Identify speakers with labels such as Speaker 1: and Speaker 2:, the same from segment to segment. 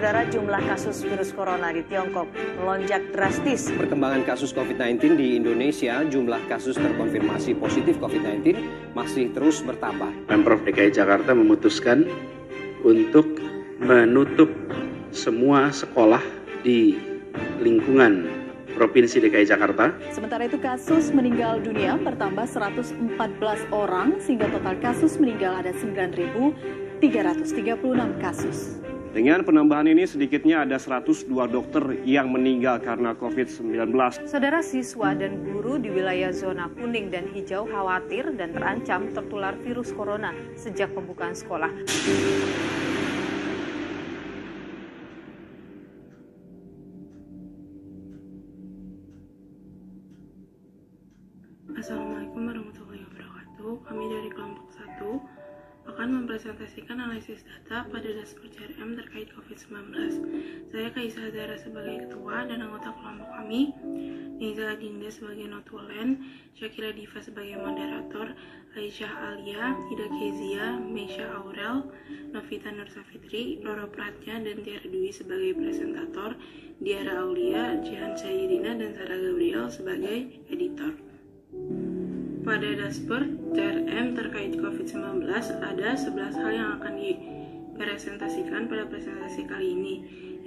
Speaker 1: Saudara, jumlah kasus virus corona di Tiongkok melonjak drastis.
Speaker 2: Perkembangan kasus COVID-19 di Indonesia, jumlah kasus terkonfirmasi positif COVID-19 masih terus bertambah.
Speaker 3: Pemprov DKI Jakarta memutuskan untuk menutup semua sekolah di lingkungan Provinsi DKI Jakarta.
Speaker 4: Sementara itu kasus meninggal dunia bertambah 114 orang sehingga total kasus meninggal ada 9.336 kasus.
Speaker 5: Dengan penambahan ini sedikitnya ada 102 dokter yang meninggal karena COVID-19.
Speaker 1: Saudara, siswa dan guru di wilayah zona kuning dan hijau khawatir dan terancam tertular virus corona sejak pembukaan sekolah.
Speaker 6: Assalamualaikum warahmatullahi wabarakatuh. Kami dari kelompok 1 akan mempresentasikan analisis data pada dashboard CRM terkait COVID-19. Saya Kaisa Zara sebagai ketua dan anggota kelompok kami, Niza Dinda sebagai notulen, Syakira Diva sebagai moderator, Aisyah Alia, Ida Kezia, Meisha Aurel, Novita Nursafitri, Roro Pratnya, dan Tiara Dwi sebagai presentator, Diara Aulia, Jihan Sayidina, dan Sarah Gabriel sebagai editor. Pada dashboard CRM terkait COVID-19 ada 11 hal yang akan dipresentasikan pada presentasi kali ini.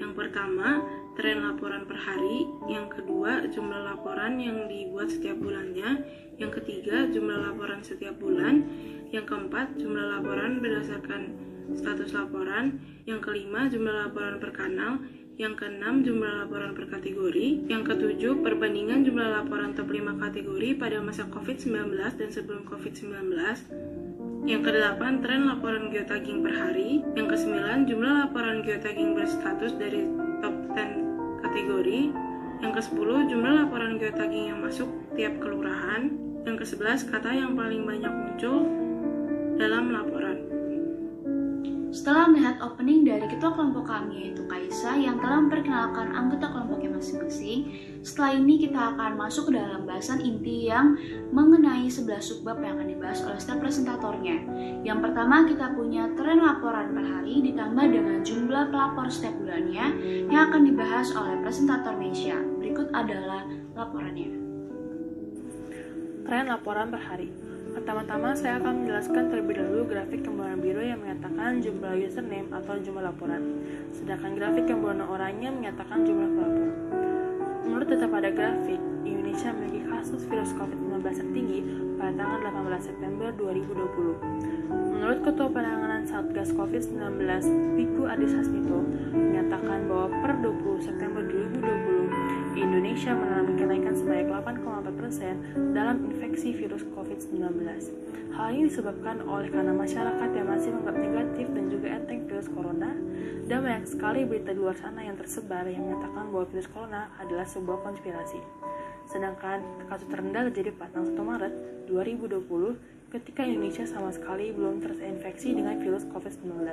Speaker 6: Yang pertama, tren laporan per hari. Yang kedua, jumlah laporan yang dibuat setiap bulannya. Yang ketiga, jumlah laporan setiap bulan. Yang keempat, jumlah laporan berdasarkan status laporan. Yang kelima, jumlah laporan per kanal. Yang keenam, jumlah laporan per kategori. Yang ketujuh, perbandingan jumlah laporan top 5 kategori pada masa COVID-19 dan sebelum COVID-19. Yang kedelapan, tren laporan geotagging per hari. Yang kesembilan, jumlah laporan geotagging berstatus dari top 10 kategori. Yang kesepuluh, jumlah laporan geotagging yang masuk tiap kelurahan. Yang kesebelas, kata yang paling banyak muncul dalam laporan.
Speaker 7: Setelah melihat opening dari ketua kelompok kami yaitu Kaisa yang telah memperkenalkan anggota kelompoknya masing-masing, setelah ini kita akan masuk ke dalam bahasan inti yang mengenai 11 subbab yang akan dibahas oleh setiap presentatornya. Yang pertama, kita punya tren laporan per hari ditambah dengan jumlah pelapor setiap bulannya yang akan dibahas oleh presentator Meisha. Berikut adalah laporannya.
Speaker 6: Tren laporan per hari. Pertama-tama saya akan menjelaskan terlebih dahulu grafik yang berwarna biru yang menyatakan jumlah username atau jumlah laporan, sedangkan grafik yang berwarna oranye menyatakan jumlah pelapor. Menurut data pada grafik, Indonesia memiliki kasus virus COVID-19 tertinggi pada tanggal 18 September 2020. Menurut Ketua Penanganan Satgas COVID-19, Wiku Adhisa Smito, menyatakan bahwa per 20 September 2020, Indonesia mengalami kenaikan sebanyak 8,4% dalam infeksi virus COVID-19. Hal ini disebabkan oleh karena masyarakat yang masih menganggap negatif dan juga enteng virus corona, dan banyak sekali berita di luar sana yang tersebar yang menyatakan bahwa virus corona adalah sebuah konspirasi. Sedangkan kasus terendah terjadi pada tanggal 1 Maret 2020 ketika Indonesia sama sekali belum terinfeksi dengan virus COVID-19.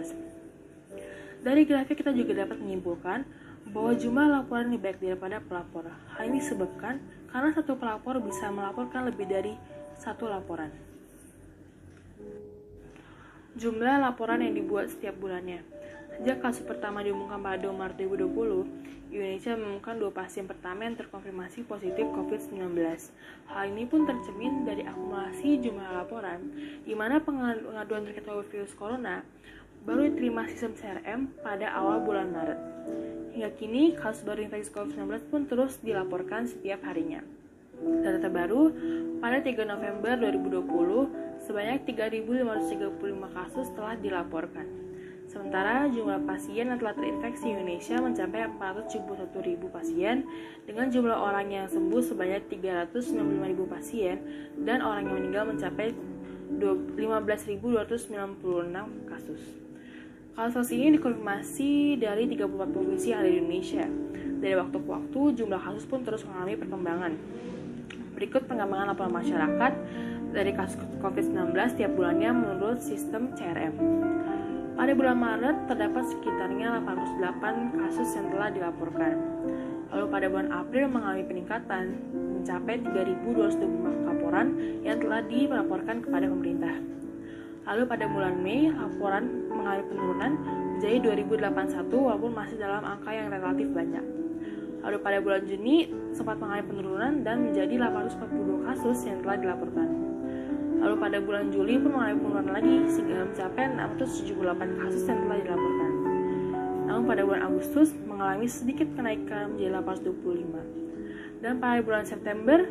Speaker 6: Dari grafik kita juga dapat menyimpulkan bahwa jumlah laporan lebih baik daripada pelapor. Hal ini disebabkan karena satu pelapor bisa melaporkan lebih dari satu laporan. Jumlah laporan yang dibuat setiap bulannya. Sejak kasus pertama diumumkan pada 2 Maret 2020, Indonesia menemukan 2 pasien pertama yang terkonfirmasi positif COVID-19. Hal ini pun tercermin dari akumulasi jumlah laporan, di mana pengaduan terkait virus corona baru diterima sistem CRM pada awal bulan Maret. Hingga kini, kasus baru infeksi COVID-19 pun terus dilaporkan setiap harinya. Data terbaru, pada 3 November 2020, sebanyak 3.535 kasus telah dilaporkan. Sementara jumlah pasien yang telah terinfeksi Indonesia mencapai 471.000 pasien, dengan jumlah orang yang sembuh sebanyak 395.000 pasien, dan orang yang meninggal mencapai 15.296 kasus. Kasus ini dikonfirmasi dari 34 provinsi yang ada di Indonesia. Dari waktu ke waktu, jumlah kasus pun terus mengalami perkembangan. Berikut pengembangan laporan masyarakat dari kasus COVID-19 tiap bulannya menurut sistem CRM. Pada bulan Maret, terdapat sekitarnya 808 kasus yang telah dilaporkan. Lalu pada bulan April mengalami peningkatan, mencapai 3.225 laporan yang telah dilaporkan kepada pemerintah. Lalu pada bulan Mei, laporan mengalami penurunan menjadi 2081 walaupun masih dalam angka yang relatif banyak. Lalu pada bulan Juni sempat mengalami penurunan dan menjadi 842 kasus yang telah dilaporkan. Lalu pada bulan Juli pun mengalami penurunan lagi sehingga mencapai 678 kasus yang telah dilaporkan. Namun pada bulan Agustus mengalami sedikit kenaikan menjadi 825. Dan pada bulan September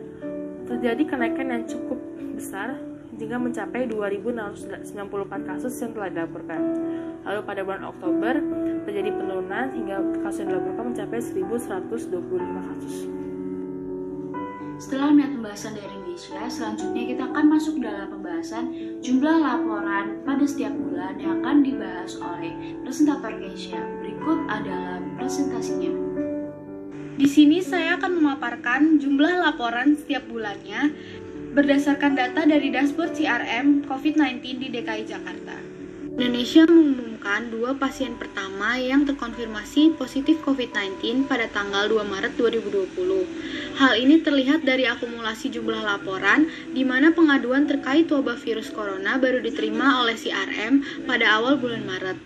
Speaker 6: terjadi kenaikan yang cukup besar hingga mencapai 2.694 kasus yang telah dilaporkan. Lalu pada bulan Oktober terjadi penurunan hingga kasus yang dilaporkan mencapai 1.125 kasus.
Speaker 7: Setelah melihat pembahasan dari Indonesia, selanjutnya kita akan masuk dalam pembahasan jumlah laporan pada setiap bulan yang akan dibahas oleh presentator Keisha. Berikut adalah presentasinya.
Speaker 8: Di sini saya akan memaparkan jumlah laporan setiap bulannya berdasarkan data dari dashboard CRM COVID-19 di DKI Jakarta. Indonesia mengumumkan 2 pasien pertama yang terkonfirmasi positif COVID-19 pada tanggal 2 Maret 2020. Hal ini terlihat dari akumulasi jumlah laporan di mana pengaduan terkait wabah virus corona baru diterima oleh CRM pada awal bulan Maret.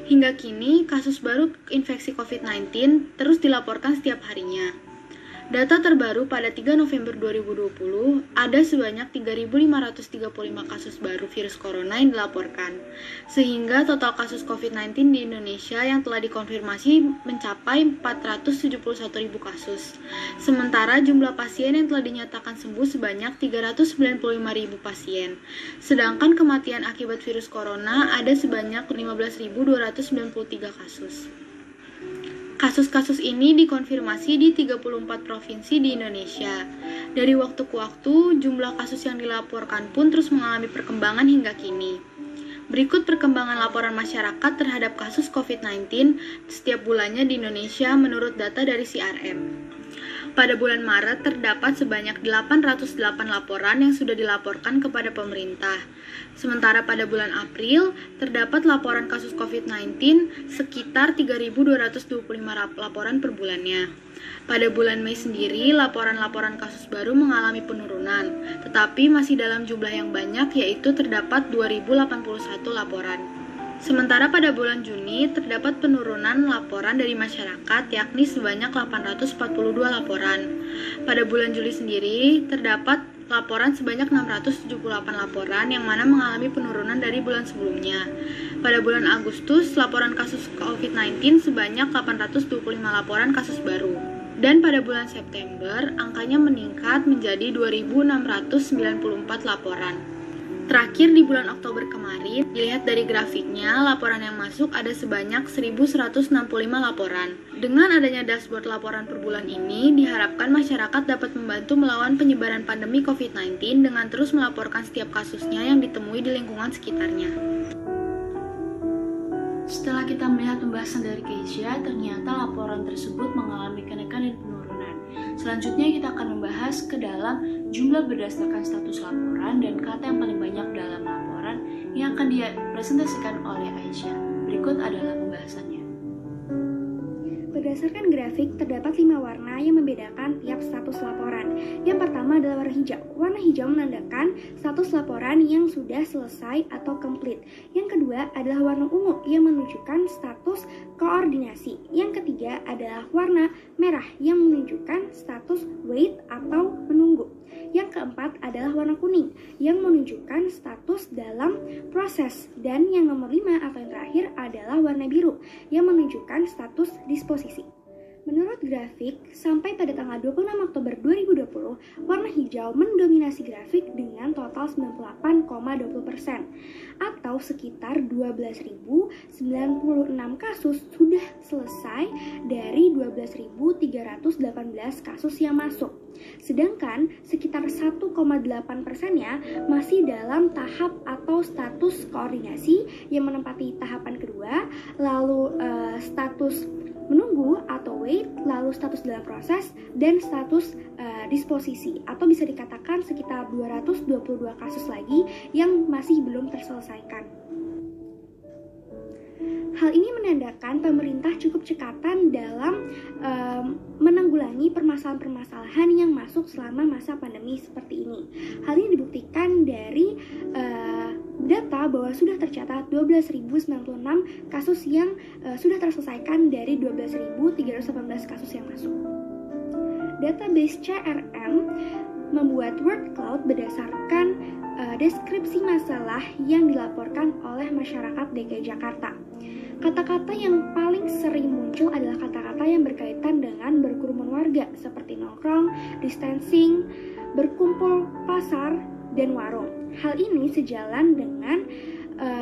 Speaker 8: Hingga kini, kasus baru infeksi COVID-19 terus dilaporkan setiap harinya. Data terbaru pada 3 November 2020, ada sebanyak 3.535 kasus baru virus corona yang dilaporkan, sehingga total kasus COVID-19 di Indonesia yang telah dikonfirmasi mencapai 471.000 kasus. Sementara jumlah pasien yang telah dinyatakan sembuh sebanyak 395.000 pasien. Sedangkan kematian akibat virus corona ada sebanyak 15.293 kasus. Kasus-kasus ini dikonfirmasi di 34 provinsi di Indonesia. Dari waktu ke waktu, jumlah kasus yang dilaporkan pun terus mengalami perkembangan hingga kini. Berikut perkembangan laporan masyarakat terhadap kasus COVID-19 setiap bulannya di Indonesia menurut data dari CRM. Pada bulan Maret terdapat sebanyak 808 laporan yang sudah dilaporkan kepada pemerintah. Sementara pada bulan April terdapat laporan kasus COVID-19 sekitar 3.225 laporan per bulannya. Pada bulan Mei sendiri, laporan-laporan kasus baru mengalami penurunan, tetapi masih dalam jumlah yang banyak yaitu terdapat 2.081 laporan. Sementara pada bulan Juni terdapat penurunan laporan dari masyarakat yakni sebanyak 842 laporan. Pada bulan Juli sendiri terdapat laporan sebanyak 678 laporan yang mana mengalami penurunan dari bulan sebelumnya. Pada bulan Agustus laporan kasus COVID-19 sebanyak 825 laporan kasus baru. Dan pada bulan September angkanya meningkat menjadi 2.694 laporan. Terakhir di bulan Oktober kemarin, dilihat dari grafiknya, laporan yang masuk ada sebanyak 1.165 laporan. Dengan adanya dashboard laporan per bulan ini, diharapkan masyarakat dapat membantu melawan penyebaran pandemi COVID-19 dengan terus melaporkan setiap kasusnya yang ditemui di lingkungan sekitarnya.
Speaker 7: Setelah kita melihat pembahasan dari Keisha, ternyata laporan tersebut mengalami kenaikan dan penurunan. Selanjutnya kita akan membahas ke dalam jumlah berdasarkan status laporan dan kata yang paling banyak dalam laporan yang akan dipresentasikan oleh Aisyah. Berikut adalah pembahasannya.
Speaker 9: Berdasarkan grafik, terdapat 5 warna yang membedakan tiap status laporan. Yang pertama adalah warna hijau. Warna hijau menandakan status laporan yang sudah selesai atau complete. Yang kedua adalah warna ungu yang menunjukkan status koordinasi. Yang ketiga adalah warna merah yang menunjukkan status wait atau menunggu. Yang keempat adalah warna kuning yang menunjukkan status dalam proses. Dan yang nomor 5 atau yang terakhir adalah warna biru yang menunjukkan status disposisi. Menurut grafik, sampai pada tanggal 26 Oktober 2020, warna hijau mendominasi grafik dengan total 98,20% atau sekitar 12.096 kasus sudah selesai dari 12.318 kasus yang masuk. Sedangkan sekitar 1,8%-nya masih dalam tahap atau status koordinasi yang menempati tahapan kedua, lalu status menunggu atau wait, lalu status dalam proses, dan status disposisi, atau bisa dikatakan sekitar 222 kasus lagi yang masih belum terselesaikan. Hal ini menandakan pemerintah cukup cekatan dalam menanggulangi permasalahan-permasalahan yang masuk selama masa pandemi seperti ini. Hal ini dibuktikan dari data data bahwa sudah tercatat 12.096 kasus yang sudah terselesaikan dari 12.318 kasus yang masuk. Database CRM membuat word cloud berdasarkan deskripsi masalah yang dilaporkan oleh masyarakat DKI Jakarta. Kata-kata yang paling sering muncul adalah kata-kata yang berkaitan dengan berkerumun warga seperti nongkrong, distancing, berkumpul pasar, dan warung. Hal ini sejalan dengan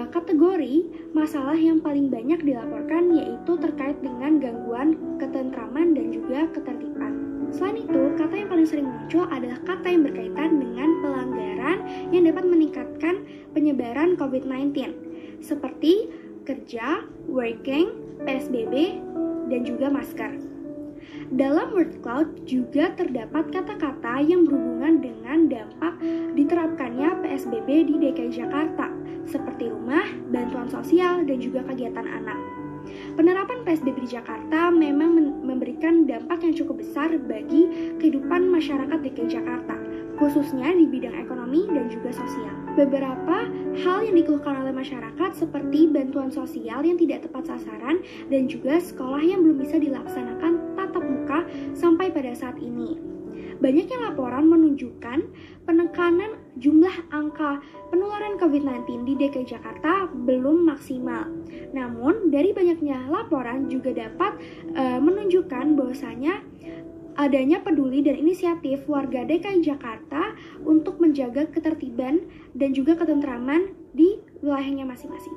Speaker 9: kategori masalah yang paling banyak dilaporkan, yaitu terkait dengan gangguan ketentraman dan juga ketertiban. Selain itu, kata yang paling sering muncul adalah kata yang berkaitan dengan pelanggaran yang dapat meningkatkan penyebaran COVID-19, seperti kerja, working, PSBB, dan juga masker. Dalam word cloud juga terdapat kata-kata yang berhubungan dengan dampak diterapkannya PSBB di DKI Jakarta, seperti rumah, bantuan sosial, dan juga kegiatan anak. Penerapan PSBB di Jakarta memang memberikan dampak yang cukup besar bagi kehidupan masyarakat DKI Jakarta, khususnya di bidang ekonomi dan juga sosial. Beberapa hal yang dikeluhkan oleh masyarakat seperti bantuan sosial yang tidak tepat sasaran dan juga sekolah yang belum bisa dilaksanakan tatap muka sampai pada saat ini. Banyaknya laporan menunjukkan penekanan jumlah angka penularan COVID-19 di DKI Jakarta belum maksimal. Namun, dari banyaknya laporan juga dapat menunjukkan bahwasanya adanya peduli dan inisiatif warga DKI Jakarta untuk menjaga ketertiban dan juga ketentraman di wilayahnya masing-masing.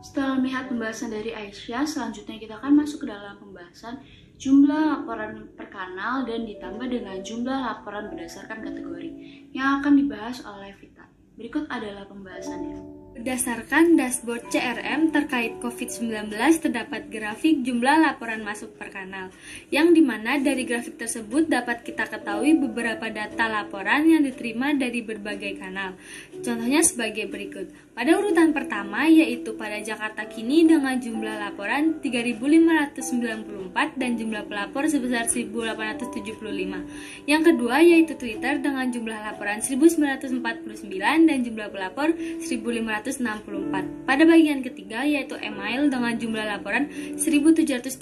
Speaker 7: Setelah melihat pembahasan dari Aisyah, selanjutnya kita akan masuk ke dalam pembahasan jumlah laporan per kanal dan ditambah dengan jumlah laporan berdasarkan kategori yang akan dibahas oleh Vita. Berikut adalah pembahasannya.
Speaker 8: Berdasarkan dashboard CRM terkait COVID-19 terdapat grafik jumlah laporan masuk per kanal, yang dimana dari grafik tersebut dapat kita ketahui beberapa data laporan yang diterima dari berbagai kanal. Contohnya sebagai berikut. Pada urutan pertama yaitu pada Jakarta Kini dengan jumlah laporan 3.594 dan jumlah pelapor sebesar 1.875. Yang kedua yaitu Twitter dengan jumlah laporan 1.949 dan jumlah pelapor 1.564. Pada bagian ketiga yaitu email dengan jumlah laporan 1.733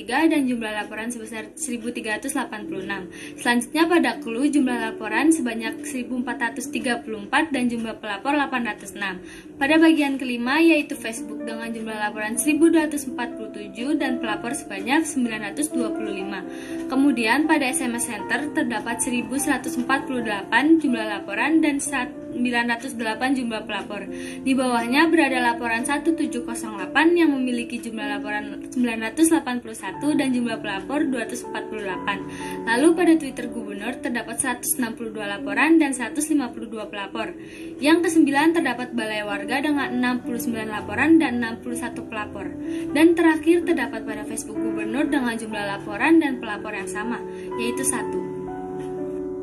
Speaker 8: dan jumlah laporan sebesar 1.386. Selanjutnya pada Clue jumlah laporan sebanyak 1.434 dan jumlah pelapor 806. Pada bagian kelima yaitu Facebook dengan jumlah laporan 1.247 dan pelapor sebanyak 925. Kemudian pada SMS Center terdapat 1.148 jumlah laporan dan 908 jumlah pelapor. Di bawahnya berada laporan 1708 yang memiliki jumlah laporan 981 dan jumlah pelapor 248. Lalu pada Twitter Gubernur terdapat 162 laporan dan 152 pelapor. Yang kesembilan terdapat Balai Warga dengan 69 laporan dan 61 pelapor. Dan terakhir terdapat pada Facebook Gubernur dengan jumlah laporan dan pelapor yang sama, yaitu 1.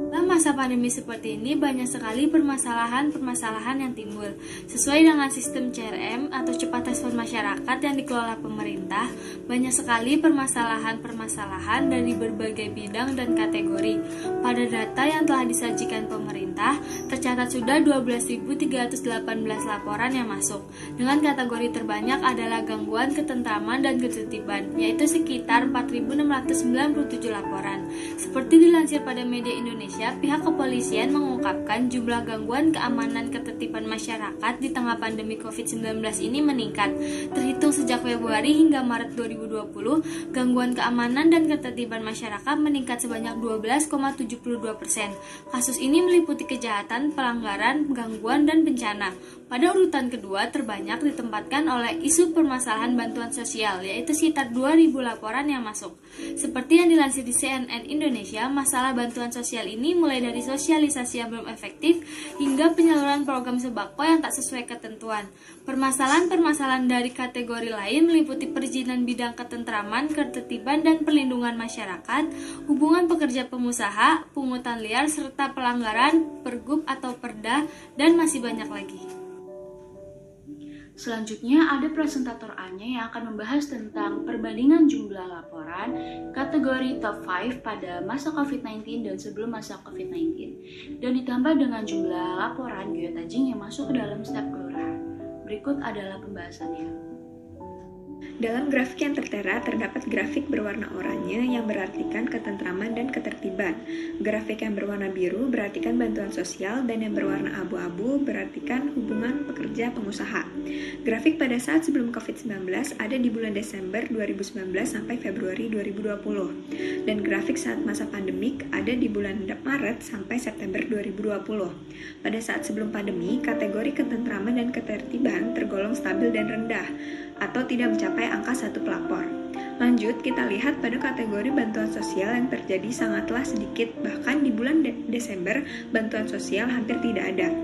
Speaker 8: Dalam masa pandemi seperti ini banyak sekali permasalahan yang timbul. Sesuai dengan sistem CRM atau cepat respon masyarakat yang dikelola pemerintah, banyak sekali permasalahan dari berbagai bidang dan kategori. Pada data yang telah disajikan pemerintah, tercatat sudah 12.318 laporan yang masuk. Dengan kategori terbanyak adalah gangguan ketentraman dan ketertiban, yaitu sekitar 4.697 laporan. Seperti dilansir pada media Indonesia, pihak kepolisian mengungkapkan jumlah gangguan keamanan ketertiban masyarakat di tengah pandemi COVID-19 ini meningkat. Terhitung sejak Februari hingga Maret 2020, gangguan keamanan dan ketertiban masyarakat meningkat sebanyak 12,72%. Kasus ini meliputi kejahatan, pelanggaran, gangguan, dan bencana. Pada urutan kedua terbanyak ditempatkan oleh isu permasalahan bantuan sosial, yaitu sekitar 2.000 laporan yang masuk. Seperti yang dilansir di CNN Indonesia, masalah bantuan sosial ini mulai dari sosialisasi yang belum efektif hingga penyaluran program sembako yang tak sesuai ketentuan. Permasalahan-permasalahan dari kategori lain meliputi perizinan bidang ketentraman, ketertiban, dan perlindungan masyarakat, hubungan pekerja pengusaha, pungutan liar, serta pelanggaran Pergub atau Perda, dan masih banyak lagi.
Speaker 7: Selanjutnya ada presentator Anya yang akan membahas tentang perbandingan jumlah laporan kategori top 5 pada masa COVID-19 dan sebelum masa COVID-19 dan ditambah dengan jumlah laporan geotagging yang masuk ke dalam setiap kelurahan. Berikut adalah pembahasannya.
Speaker 10: Dalam grafik yang tertera terdapat grafik berwarna oranye yang berartikan ketentraman dan ketertiban. Grafik yang berwarna biru berartikan bantuan sosial dan yang berwarna abu-abu berartikan hubungan pekerja pengusaha. Grafik pada saat sebelum COVID-19 ada di bulan Desember 2019 sampai Februari 2020. Dan grafik saat masa pandemik ada di bulan Maret sampai September 2020. Pada saat sebelum pandemi, kategori ketentraman dan ketertiban tergolong stabil dan rendah atau tidak mencapai angka 1 pelapor. Lanjut, kita lihat pada kategori bantuan sosial yang terjadi sangatlah sedikit, bahkan di bulan Desember bantuan sosial hampir tidak ada.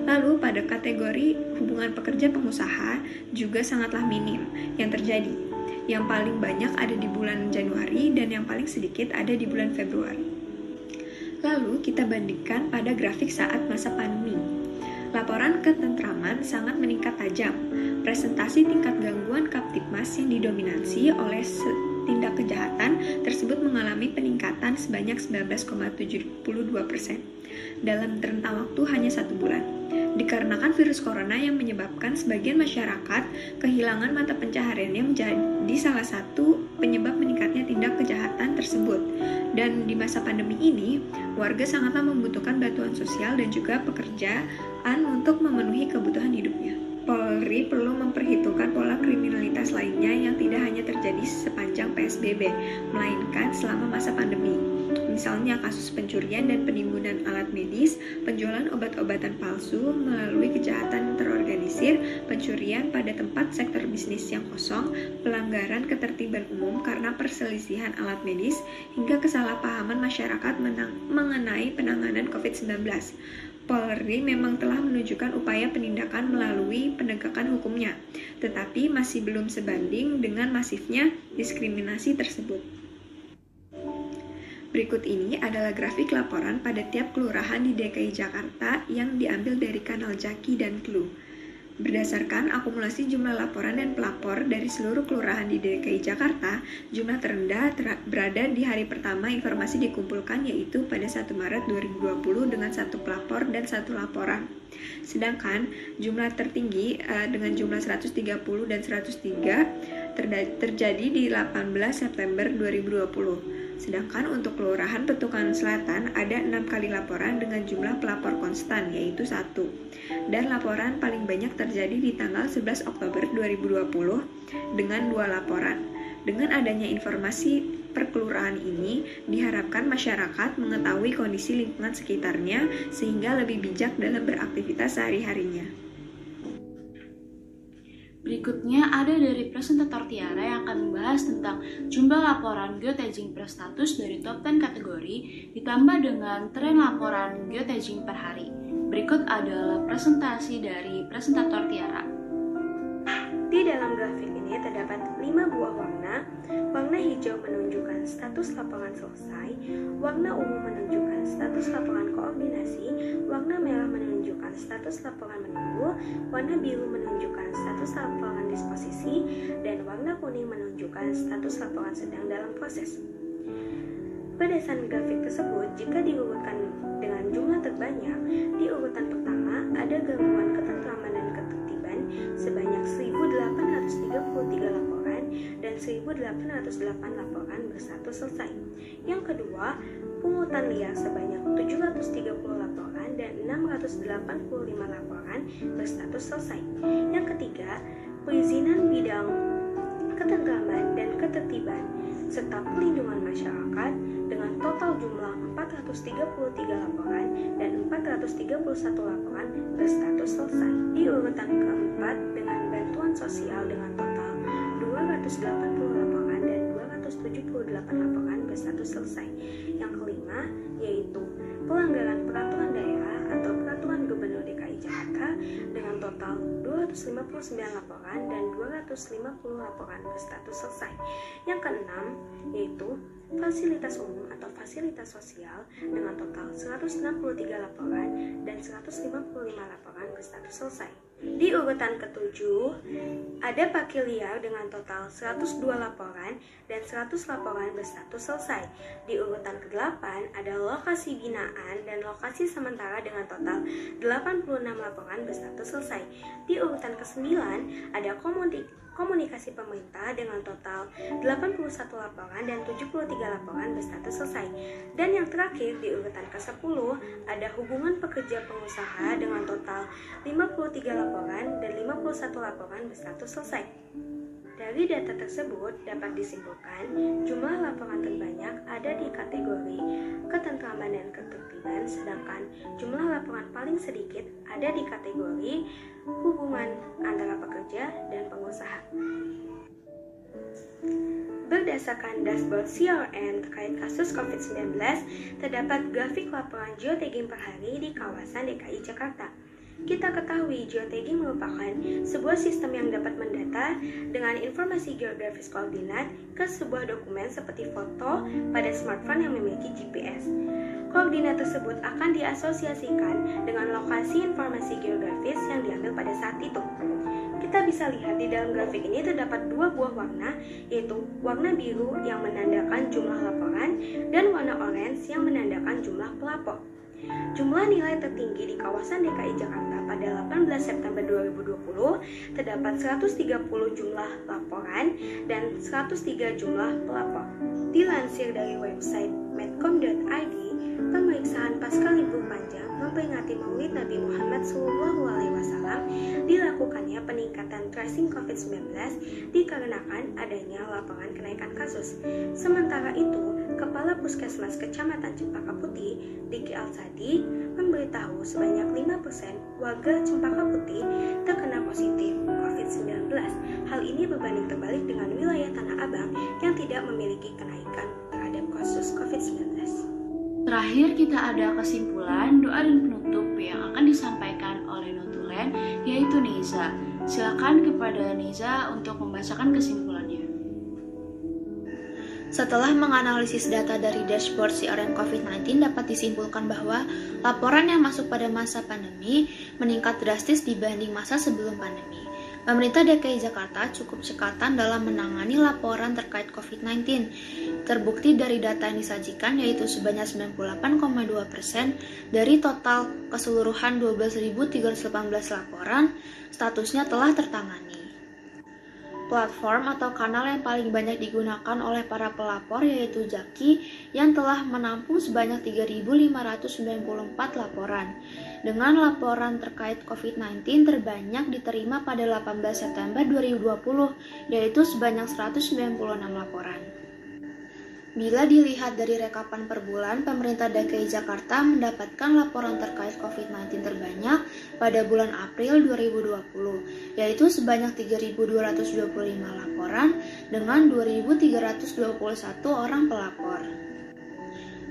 Speaker 10: Lalu pada kategori hubungan pekerja pengusaha juga sangatlah minim yang terjadi. Yang paling banyak ada di bulan Januari dan yang paling sedikit ada di bulan Februari. Lalu kita bandingkan pada grafik saat masa pandemi. Laporan ketentraman sangat meningkat tajam. Presentasi tingkat gangguan Kamtibmas yang didominasi oleh tindak kejahatan tersebut mengalami peningkatan sebanyak 19,72% dalam rentang waktu hanya 1 bulan. Dikarenakan virus corona yang menyebabkan sebagian masyarakat kehilangan mata pencahariannya menjadi salah satu penyebab meningkatnya tindak kejahatan tersebut. Dan di masa pandemi ini, warga sangatlah membutuhkan bantuan sosial dan juga pekerjaan untuk memenuhi kebutuhan hidupnya. Polri perlu memperhitungkan pola kriminalitas lainnya yang tidak hanya terjadi sepanjang PSBB, melainkan selama masa pandemi. Misalnya kasus pencurian dan penimbunan alat medis, penjualan obat-obatan palsu melalui kejahatan terorganisir, pencurian pada tempat sektor bisnis yang kosong, pelanggaran ketertiban umum karena perselisihan alat medis, hingga kesalahpahaman masyarakat mengenai penanganan COVID-19. Polri memang telah menunjukkan upaya penindakan melalui penegakan hukumnya, tetapi masih belum sebanding dengan masifnya diskriminasi tersebut. Berikut ini adalah grafik laporan pada tiap kelurahan di DKI Jakarta yang diambil dari kanal Jaki dan Clue. Berdasarkan akumulasi jumlah laporan dan pelapor dari seluruh kelurahan di DKI Jakarta, jumlah terendah berada di hari pertama informasi dikumpulkan yaitu pada 1 Maret 2020 dengan 1 pelapor dan 1 laporan. Sedangkan jumlah tertinggi dengan jumlah 130 dan 103 terjadi di 18 September 2020. Sedangkan untuk Kelurahan Petukangan Selatan ada 6 kali laporan dengan jumlah pelapor konstan yaitu 1. Dan laporan paling banyak terjadi di tanggal 11 Oktober 2020 dengan 2 laporan. Dengan adanya informasi per kelurahan ini, diharapkan masyarakat mengetahui kondisi lingkungan sekitarnya sehingga lebih bijak dalam beraktivitas sehari-harinya.
Speaker 7: Berikutnya ada dari presentator Tiara yang akan membahas tentang jumlah laporan geotagging per status dari top 10 kategori ditambah dengan tren laporan geotagging per hari. Berikut adalah presentasi dari presentator Tiara.
Speaker 11: Di dalam grafik ini terdapat 5 buah warna. Warna hijau menunjukkan status laporan selesai, warna ungu menunjukkan status laporan koordinasi, warna merah menunjukkan status laporan menunggu, warna biru menunjukkan status laporan disposisi, dan warna kuning menunjukkan status laporan sedang dalam proses. Berdasarkan grafik tersebut, jika diurutkan dengan jumlah terbanyak, di urutan pertama ada gangguan ketentraman dan ketertiban sebanyak 1.833 laporan dan 1.808 laporan berstatus selesai. Yang kedua, pungutan liar sebanyak 730 laporan dan 685 laporan berstatus selesai. Yang ketiga, perizinan bidang ketentraman dan ketertiban serta perlindungan masyarakat dengan total jumlah 433 laporan dan 431 laporan berstatus selesai. Di urutan keempat dengan bantuan sosial dengan total 280 laporan dan 278 laporan berstatus selesai. Yang kelima yaitu pelanggaran peraturan daerah atau peraturan gubernur DKI Jakarta dengan total 259 laporan dan 250 laporan berstatus selesai. Yang keenam yaitu fasilitas umum atau fasilitas sosial dengan total 163 laporan dan 155 laporan laporan berstatus selesai. Di urutan ke-7, ada parkir liar dengan total 102 laporan dan 100 laporan berstatus selesai. Di urutan ke-8, ada lokasi binaan dan lokasi sementara dengan total 86 laporan berstatus selesai. Di urutan ke-9, ada komunikasi pemerintah dengan total 81 laporan dan 73 laporan berstatus selesai. Dan yang terakhir di urutan ke-10 ada hubungan pekerja pengusaha dengan total 53 laporan dan 51 laporan berstatus selesai. Dari data tersebut dapat disimpulkan jumlah laporan terbanyak ada di kategori ketentraman dan ketertiban, sedangkan jumlah laporan paling sedikit ada di kategori hubungan antara pekerja dan pengusaha. Berdasarkan dashboard CRM terkait kasus COVID-19, terdapat grafik laporan geotagging per hari di kawasan DKI Jakarta. Kita ketahui geotagging merupakan sebuah sistem yang dapat mendata dengan informasi geografis koordinat ke sebuah dokumen seperti foto pada smartphone yang memiliki GPS. Koordinat tersebut akan diasosiasikan dengan lokasi informasi geografis yang diambil pada saat itu. Kita bisa lihat di dalam grafik ini terdapat dua buah warna, yaitu warna biru yang menandakan jumlah laporan dan warna orange yang menandakan jumlah pelapor. Jumlah nilai tertinggi di kawasan DKI Jakarta pada 18 September 2020 terdapat 130 jumlah laporan dan 103 jumlah pelapor. Dilansir dari website medcom.id, pemeriksaan pasca libur panjang memperingati Maulid Nabi Muhammad SAW dilakukannya peningkatan tracing COVID-19 dikarenakan adanya laporan kenaikan kasus. Sementara itu, Kepala Puskesmas Kecamatan Cempaka Putih, Diki Alsadi, memberitahu sebanyak 5% warga Cempaka Putih terkena positif COVID-19. Hal ini berbanding terbalik dengan wilayah Tanah Abang yang tidak memiliki kenaikan terhadap kasus COVID-19.
Speaker 7: Terakhir kita ada kesimpulan, doa dan penutup yang akan disampaikan oleh Notulen, yaitu Niza. Silakan kepada Niza untuk membacakan kesimpulannya.
Speaker 12: Setelah menganalisis data dari dashboard CRM COVID-19, dapat disimpulkan bahwa laporan yang masuk pada masa pandemi meningkat drastis dibanding masa sebelum pandemi. Pemerintah DKI Jakarta cukup cekatan dalam menangani laporan terkait COVID-19. Terbukti dari data yang disajikan, yaitu sebanyak 98,2% dari total keseluruhan 12.318 laporan, statusnya telah tertangani. Platform atau kanal yang paling banyak digunakan oleh para pelapor yaitu Jaki yang telah menampung sebanyak 3.594 laporan. Dengan laporan terkait COVID-19 terbanyak diterima pada 18 September 2020 yaitu sebanyak 196 laporan. Bila dilihat dari rekapan per bulan, pemerintah DKI Jakarta mendapatkan laporan terkait COVID-19 terbanyak pada bulan April 2020, yaitu sebanyak 3.225 laporan dengan 2.321 orang pelapor.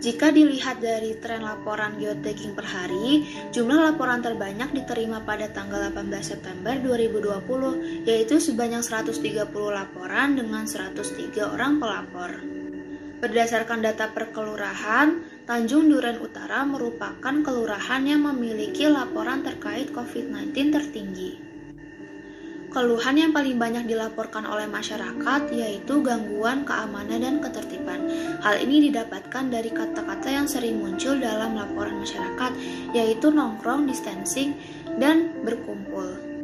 Speaker 12: Jika dilihat dari tren laporan geotagging per hari, jumlah laporan terbanyak diterima pada tanggal 18 September 2020, yaitu sebanyak 130 laporan dengan 103 orang pelapor. Berdasarkan data per kelurahan, Tanjung Duren Utara merupakan kelurahan yang memiliki laporan terkait COVID-19 tertinggi. Keluhan yang paling banyak dilaporkan oleh masyarakat yaitu gangguan keamanan dan ketertiban. Hal ini didapatkan dari kata-kata yang sering muncul dalam laporan masyarakat, yaitu nongkrong, distancing, dan berkumpul.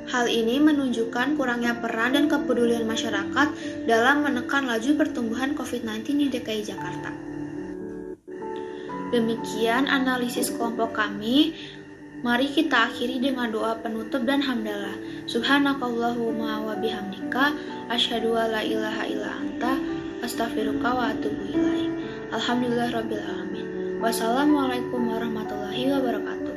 Speaker 12: Hal ini menunjukkan kurangnya peran dan kepedulian masyarakat dalam menekan laju pertumbuhan COVID-19 di DKI Jakarta. Demikian analisis kelompok kami. Mari kita akhiri dengan doa penutup dan hamdalah. Subhanakallahumma wa bihamdika asyhadu an la ilaha illa anta astaghfiruka wa atubu ilaik. Alhamdulillahirabbil alamin. Wassalamualaikum warahmatullahi wabarakatuh.